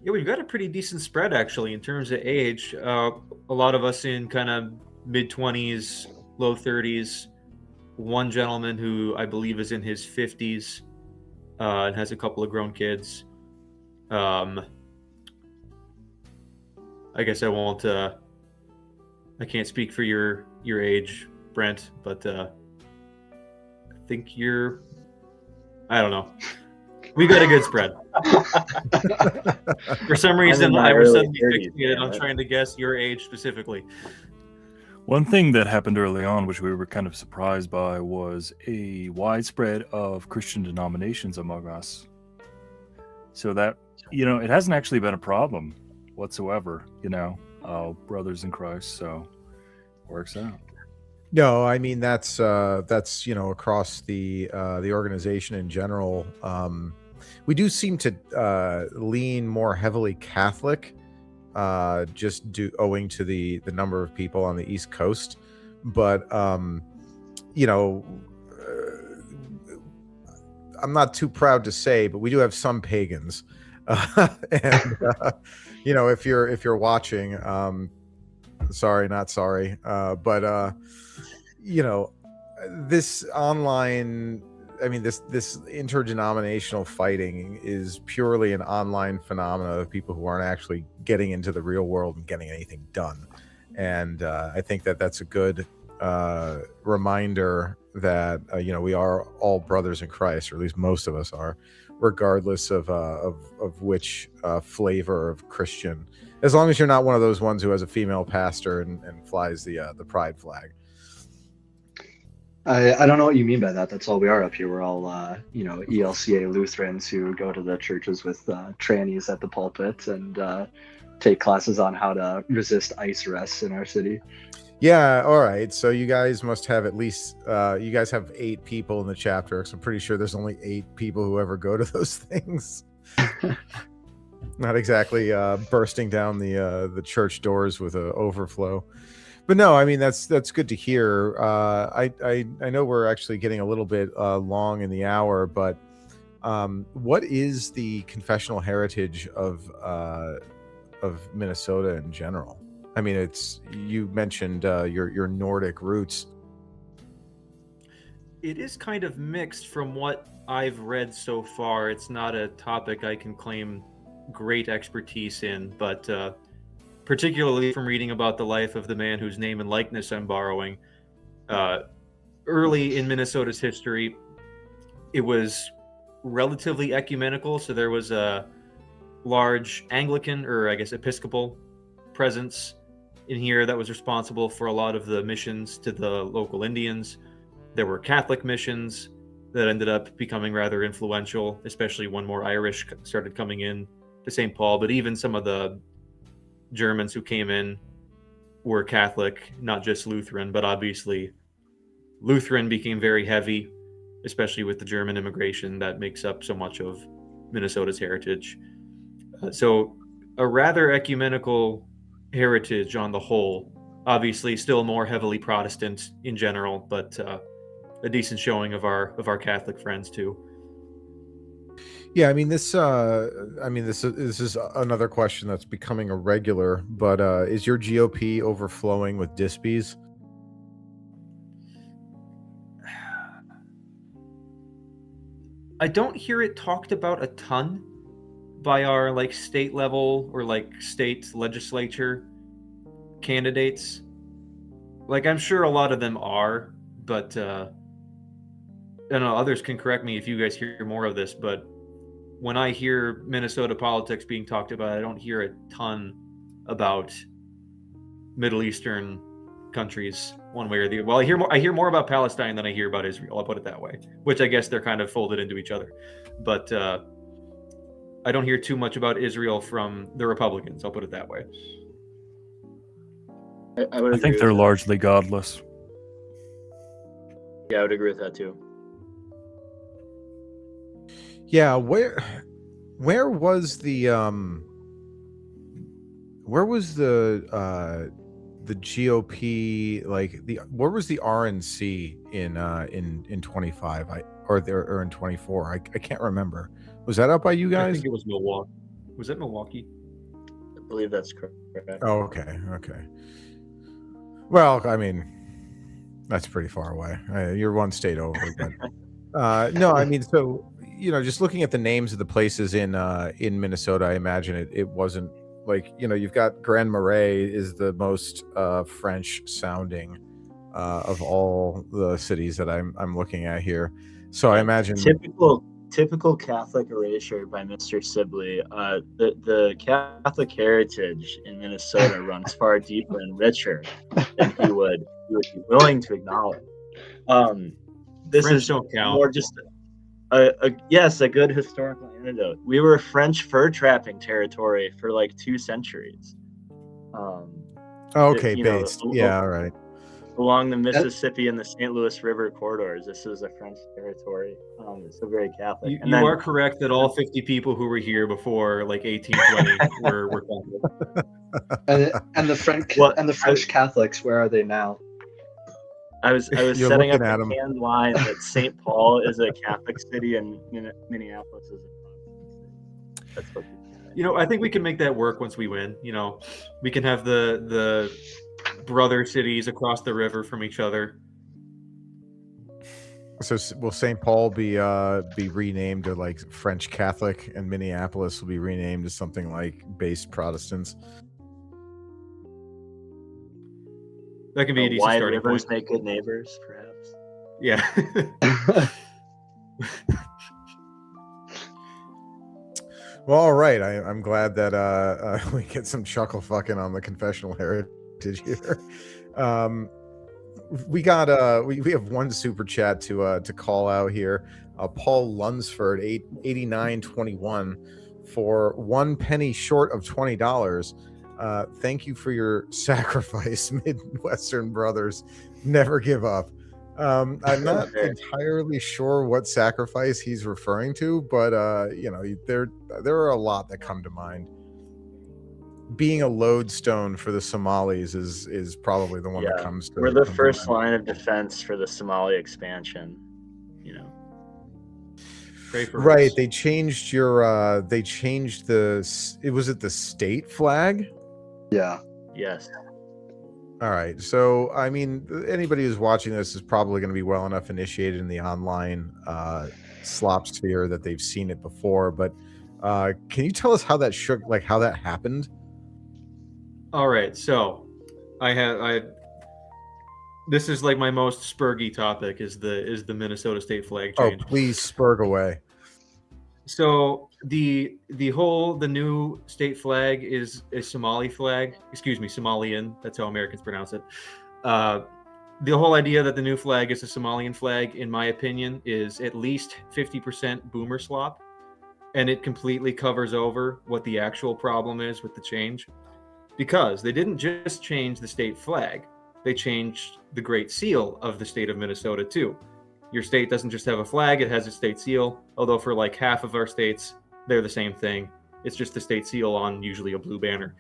Yeah, we've got a pretty decent spread actually in terms of age. A lot of us in kind of mid-20s, low 30s. One gentleman who I believe is in his 50s and has a couple of grown kids. I guess I won't. I can't speak for your age, Brent, but I think you're. I don't know. We got a good spread. For some reason, I was suddenly fixated on trying to guess your age specifically. One thing that happened early on, which we were kind of surprised by, was a widespread of Christian denominations among us. So that, it hasn't actually been a problem whatsoever, brothers in Christ. So it works out. No, I mean that's across the organization in general. We do seem to lean more heavily Catholic, just owing to the number of people on the East Coast. But you know, I'm not too proud to say, but we do have some pagans. And you know, if you're watching, sorry, not sorry, but you know, this online, I mean, this interdenominational fighting is purely an online phenomenon of people who aren't actually getting into the real world and getting anything done. And I think that that's a good reminder that you know, we are all brothers in Christ, or at least most of us are, regardless of which flavor of Christian. As long as you're not one of those ones who has a female pastor and flies the pride flag. I don't know what you mean by that. That's all we are up here. We're all, you know, ELCA Lutherans who go to the churches with trannies at the pulpit and take classes on how to resist ICE arrests in our city. Yeah, all right. So you guys must have at least, you guys have 8 people in the chapter. So I'm pretty sure there's only 8 people who ever go to those things. Not exactly bursting down the church doors with an overflow. But no, I mean, that's good to hear. I know we're actually getting a little bit long in the hour, but what is the confessional heritage of Minnesota in general? I mean, you mentioned your Nordic roots. It is kind of mixed from what I've read so far. It's not a topic I can claim great expertise in, but particularly from reading about the life of the man whose name and likeness I'm borrowing, early in Minnesota's history, it was relatively ecumenical. So there was a large Anglican, or I guess Episcopal, presence in here that was responsible for a lot of the missions to the local Indians. There were Catholic missions that ended up becoming rather influential, especially when more Irish started coming in to St. Paul. But even some of the Germans who came in were Catholic, not just Lutheran, but obviously Lutheran became very heavy, especially with the German immigration that makes up so much of Minnesota's heritage. So a rather ecumenical heritage on the whole, obviously still more heavily Protestant in general, but a decent showing of our Catholic friends too. Yeah, I mean, this is another question that's becoming a regular, but is your GOP overflowing with dispies? I don't hear it talked about a ton by our state level or state legislature candidates. I'm sure a lot of them are, but I don't know, others can correct me if you guys hear more of this, but when I hear Minnesota politics being talked about, I don't hear a ton about Middle Eastern countries one way or the other. Well, I hear more about Palestine than I hear about Israel, I'll put it that way, which I guess they're kind of folded into each other. But I don't hear too much about Israel from the Republicans, I'll put it that way. I think they're largely godless. Yeah, I would agree with that too. Yeah, where was the GOP, where was the RNC in 25 or in 24? I can't remember. Was that up by you guys? I think it was Milwaukee. Was that Milwaukee? I believe that's correct. Oh, okay. Well, I mean, that's pretty far away. You're one state over, but no, I mean, so just looking at the names of the places in Minnesota, I imagine it wasn't you've got Grand Marais is the most French sounding of all the cities that I'm looking at here. So I imagine typical Catholic erasure by Mr. Sibley. The Catholic heritage in Minnesota runs far deeper and richer than he would be willing to acknowledge. This French is don't count. more just a good historical anecdote. We were French fur trapping territory for 2 centuries. Okay, based. Yeah, all right. along the Mississippi and the St. Louis River corridors. This is a French territory. It's so very Catholic. You, And you then, are correct that all 50 people who were here before like 1820 were Catholic. And the French Well, and the French Catholics, where are they now? I was You're setting up looking at a 'em. canned line that St. Paul is a Catholic city and Minneapolis is a Protestant city. That's what. I think we can make that work once we win. We can have the brother cities across the river from each other. So will St. Paul be renamed to like French Catholic, and Minneapolis will be renamed to something like based Protestants? That can be a decent Wide starting rivers point. make good neighbors, perhaps. Yeah. Well, all right. I'm glad that we get some chuckle fucking on the confessional heritage here. We got we have one super chat to call out here. Paul Lunsford, 8921, for 1 penny short of $20. Thank you for your sacrifice, Midwestern brothers. Never give up. I'm not entirely sure what sacrifice he's referring to, but there are a lot that come to mind. Being a lodestone for the Somalis is probably the one that comes to. We're the first line of defense for the Somali expansion. Right. They changed was it the state flag? Yeah. Yes. All right. So, I mean, anybody who's watching this is probably going to be well enough initiated in the online slop sphere that they've seen it before. But can you tell us how that how that happened? All right. So, this is like my most spurgy topic is the Minnesota state flag change. Oh, please spurg away. So the new state flag is a Somali flag. Excuse me, Somalian. That's how Americans pronounce it. The whole idea that the new flag is a Somalian flag, in my opinion, is at least 50% boomer slop, and it completely covers over what the actual problem is with the change, because they didn't just change the state flag; they changed the Great Seal of the state of Minnesota too. Your state doesn't just have a flag, it has a state seal, although for like half of our states, they're the same thing. It's just the state seal on usually a blue banner.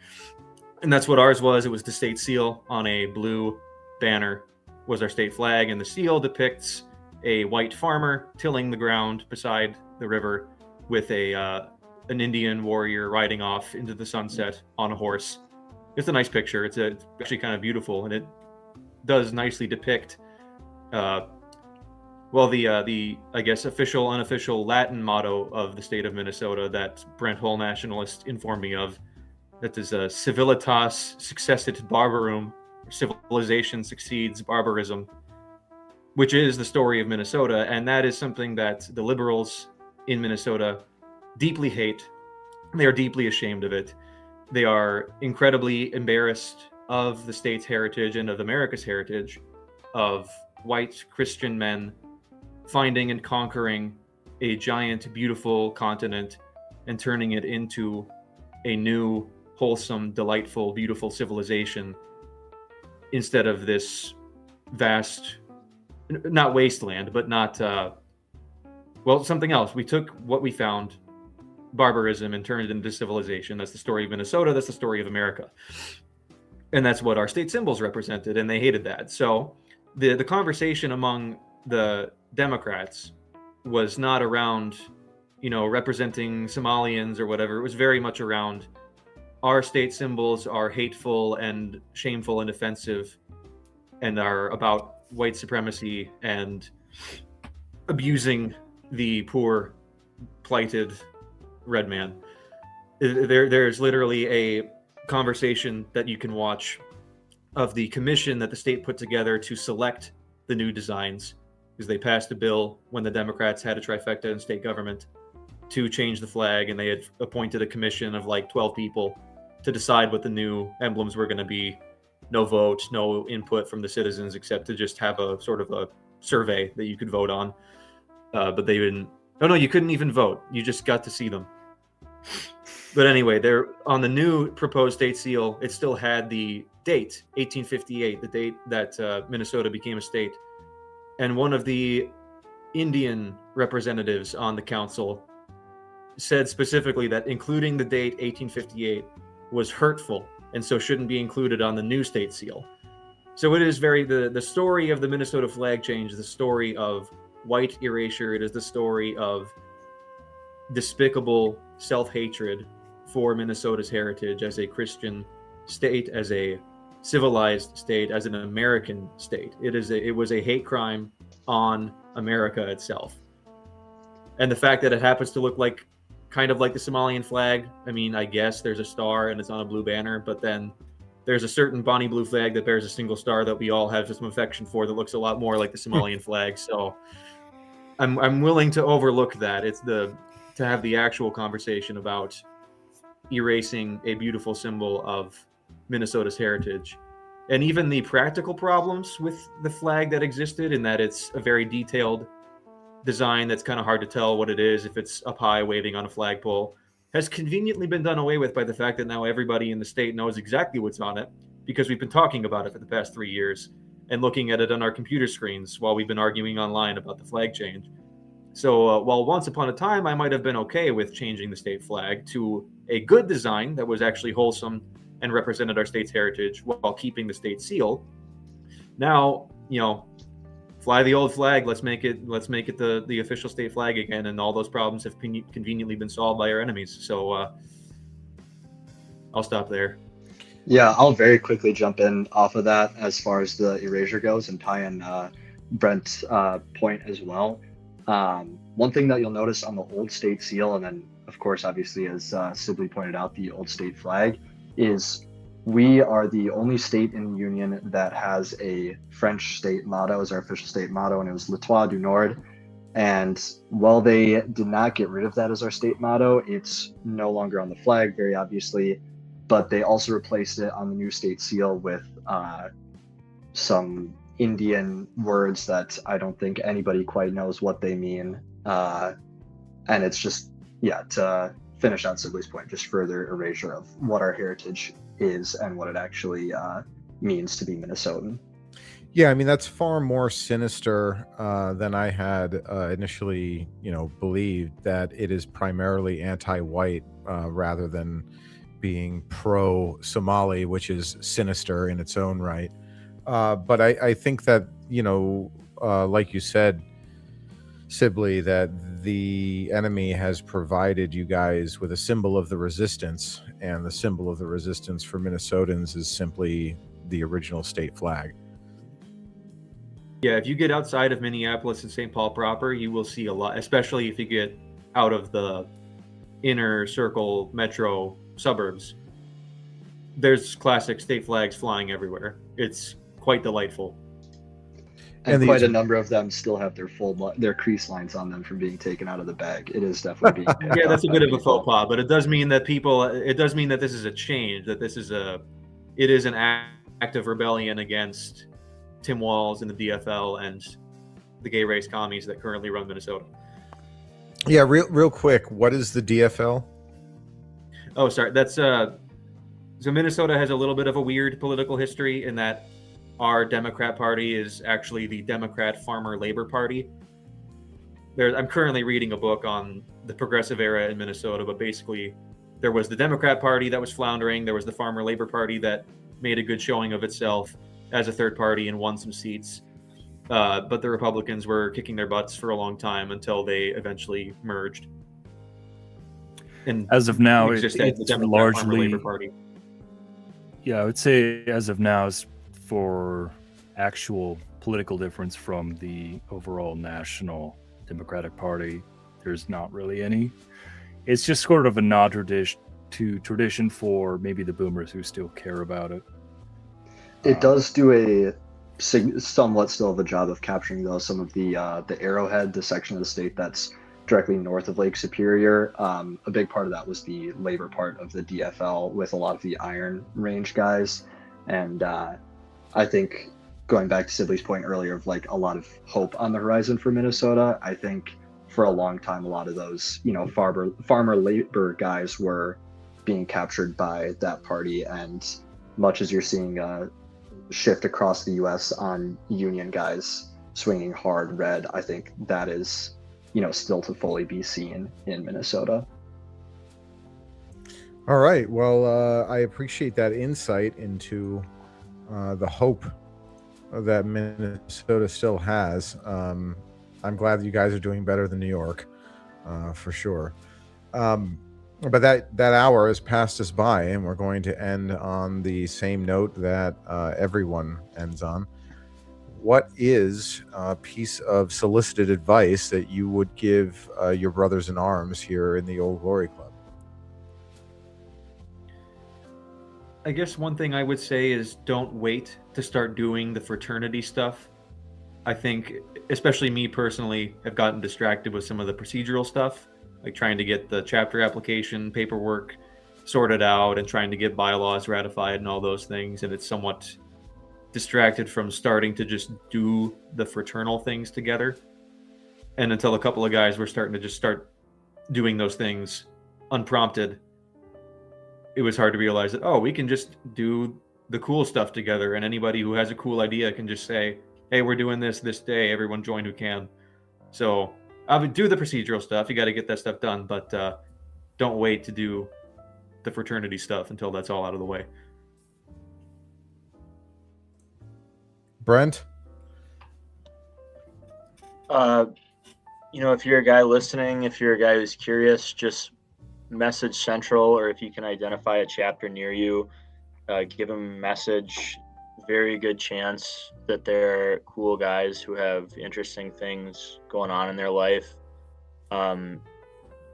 And that's what ours was. It was the state seal on a blue banner was our state flag, and the seal depicts a white farmer tilling the ground beside the river with an Indian warrior riding off into the sunset on a horse. It's a nice picture. It's actually kind of beautiful, and it does nicely depict the I guess official, unofficial Latin motto of the state of Minnesota that Brent Hull nationalist informed me of. That is civilitas successit barbarum, civilization succeeds barbarism, which is the story of Minnesota, and that is something that the liberals in Minnesota deeply hate. They are deeply ashamed of it. They are incredibly embarrassed of the state's heritage and of America's heritage of white Christian men finding and conquering a giant, beautiful continent and turning it into a new, wholesome, delightful, beautiful civilization instead of this vast, not wasteland, but not, something else. We took what we found, barbarism, and turned it into civilization. That's the story of Minnesota. That's the story of America. And that's what our state symbols represented, and they hated that. So the conversation among the Democrats was not around, representing Somalians or whatever. It was very much around our state symbols are hateful and shameful and offensive and are about white supremacy and abusing the poor, plighted red man. There's literally a conversation that you can watch of the commission that the state put together to select the new designs, because they passed a bill when the Democrats had a trifecta in state government to change the flag, and they had appointed a commission of like 12 people to decide what the new emblems were going to be. No vote, no input from the citizens, except to just have a sort of a survey that you could vote on. But they didn't. Oh no, you couldn't even vote. You just got to see them. But anyway, there on the new proposed state seal, it still had the date 1858, the date that Minnesota became a state. And one of the Indian representatives on the council said specifically that including the date 1858 was hurtful and so shouldn't be included on the new state seal. So it is the story of the Minnesota flag change, the story of white erasure. It is the story of despicable self-hatred for Minnesota's heritage as a Christian state, as a civilized state, as an American state. It was a hate crime on America itself. And the fact that it happens to look like kind of like the Somalian flag, I mean, I guess there's a star and it's on a blue banner, but then there's a certain Bonnie blue flag that bears a single star that we all have some affection for that looks a lot more like the Somalian flag. So I'm willing to overlook that. It's to have the actual conversation about erasing a beautiful symbol of Minnesota's heritage. And even the practical problems with the flag that existed, in that it's a very detailed design that's kind of hard to tell what it is if it's up high waving on a flagpole, has conveniently been done away with by the fact that now everybody in the state knows exactly what's on it, because we've been talking about it for the past 3 years and looking at it on our computer screens while we've been arguing online about the flag change. So while once upon a time I might have been okay with changing the state flag to a good design that was actually wholesome and represented our state's heritage while keeping the state seal, now, fly the old flag. Let's make it the official state flag again, and all those problems have conveniently been solved by our enemies. So I'll stop there. Yeah, I'll very quickly jump in off of that as far as the erasure goes and tie in Brent's point as well. One thing that you'll notice on the old state seal, and then of course, obviously, as Sibley pointed out, the old state flag, is we are the only state in the Union that has a French state motto as our official state motto, and it was Le Toit du Nord. And while they did not get rid of that as our state motto, it's no longer on the flag, very obviously, but they also replaced it on the new state seal with some Indian words that I don't think anybody quite knows what they mean. And it's just, to finish on Sibley's point, just further erasure of what our heritage is and what it actually means to be Minnesotan. Yeah, I mean, that's far more sinister than I had initially, believed, that it is primarily anti-white rather than being pro-Somali, which is sinister in its own right. But I think that, like you said, Sibley, that the enemy has provided you guys with a symbol of the resistance, and the symbol of the resistance for Minnesotans is simply the original state flag. Yeah, if you get outside of Minneapolis and St. Paul proper, you will see a lot, especially if you get out of the inner circle metro suburbs. There's classic state flags flying everywhere. It's quite delightful. And quite a number of them still have their crease lines on them from being taken out of the bag. It is definitely being yeah, that's a bit of a faux pas, but it does mean that this is a change, that it is an act of rebellion against Tim Walz and the DFL and the gay race commies that currently run Minnesota. Yeah, real quick, what is the DFL? Oh, sorry. That's so Minnesota has a little bit of a weird political history in that our Democrat Party is actually the Democrat Farmer Labor Party. I'm currently reading a book on the progressive era in Minnesota, but basically there was the Democrat Party that was floundering. There was the Farmer Labor Party that made a good showing of itself as a third party and won some seats. But the Republicans were kicking their butts for a long time until they eventually merged. And as of now, it's largely Labor Party. Yeah, I would say as of now, is for actual political difference from the overall national Democratic Party, there's not really any. It's just sort of a nod to tradition for maybe the boomers who still care about it. It does do a somewhat still of a job of capturing, though, some of the Arrowhead, the section of the state that's directly north of Lake Superior. A big part of that was the labor part of the DFL with a lot of the Iron Range guys. And I think going back to Sibley's point earlier of like a lot of hope on the horizon for Minnesota, I think for a long time, a lot of those, farmer labor guys were being captured by that party. And much as you're seeing a shift across the U.S. on union guys swinging hard red, I think that is, still to fully be seen in Minnesota. All right. Well, I appreciate that insight into the hope that Minnesota still has. I'm glad that you guys are doing better than New York, for sure. But that hour has passed us by, and we're going to end on the same note that everyone ends on. What is a piece of solicited advice that you would give your brothers in arms here in the Old Glory Club? I guess one thing I would say is don't wait to start doing the fraternity stuff. I think, especially me personally, have gotten distracted with some of the procedural stuff, like trying to get the chapter application paperwork sorted out and trying to get bylaws ratified and all those things. And it's somewhat distracted from starting to just do the fraternal things together. And until a couple of guys were starting to just start doing those things unprompted, it was hard to realize that, oh, we can just do the cool stuff together. And anybody who has a cool idea can just say, hey, we're doing this day. Everyone join who can. So I would do the procedural stuff. You got to get that stuff done. But don't wait to do the fraternity stuff until that's all out of the way. Brent? If you're a guy listening, if you're a guy who's curious, just message Central, or if you can identify a chapter near you, give them a message. Very good chance that they're cool guys who have interesting things going on in their life.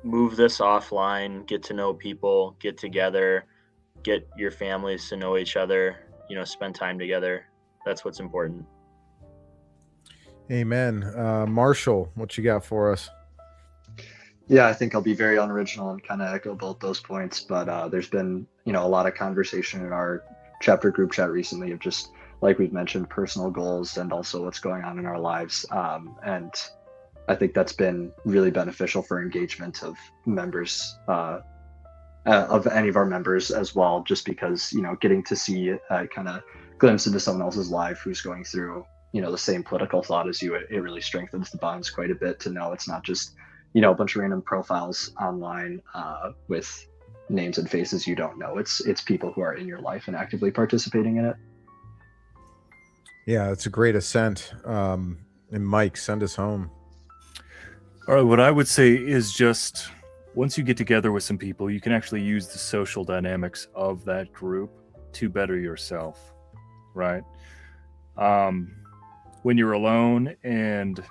Move this offline, get to know people, get together, get your families to know each other, spend time together. That's what's important. Amen. Marshall, what you got for us? Yeah, I think I'll be very unoriginal and kind of echo both those points. But there's been, a lot of conversation in our chapter group chat recently of just, like we've mentioned, personal goals and also what's going on in our lives. And I think that's been really beneficial for engagement of members, of any of our members as well, just because, getting to see a kind of glimpse into someone else's life who's going through, the same political thought as you, it really strengthens the bonds quite a bit to know it's not just, a bunch of random profiles online with names and faces you don't know. It's people who are in your life and actively participating in it. Yeah, it's a great ascent. And Mike, send us home. All right, what I would say is just once you get together with some people, you can actually use the social dynamics of that group to better yourself, right? When you're alone and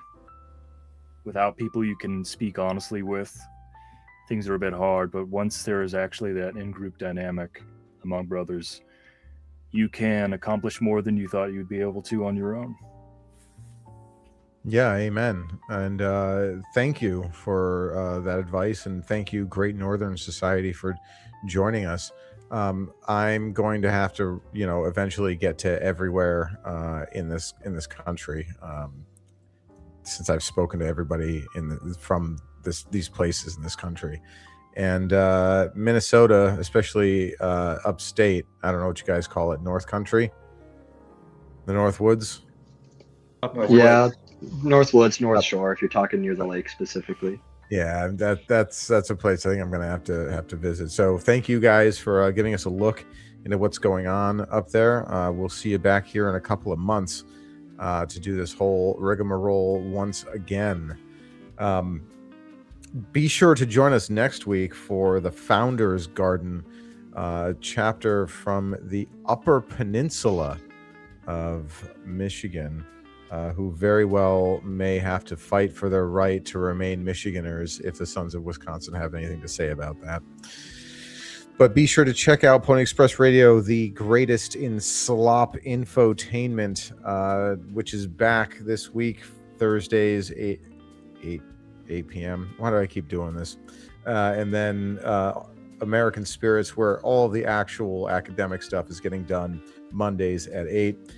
without people you can speak honestly with, things are a bit hard. But once there is actually that in-group dynamic among brothers, you can accomplish more than you thought you'd be able to on your own. Yeah, amen. And thank you for that advice, and thank you, Great Northern Society, for joining us. I'm going to have to, eventually get to everywhere in this country, since I've spoken to everybody from these places in this country. And Minnesota, especially upstate, I don't know what you guys call it, North Country, the North Woods. Yeah, North Woods, North Shore, if you're talking near the lake specifically. Yeah, that's a place I think I'm going to have to visit. So thank you guys for giving us a look into what's going on up there. We'll see you back here in a couple of months to do this whole rigmarole once again. Be sure to join us next week for the Founders Garden chapter from the Upper Peninsula of Michigan, who very well may have to fight for their right to remain Michiganers if the Sons of Wisconsin have anything to say about that. But be sure to check out Pony Express Radio, the greatest in slop infotainment, which is back this week, Thursdays, 8 p.m. Why do I keep doing this? And then American Spirits, where all the actual academic stuff is getting done, Mondays at 8.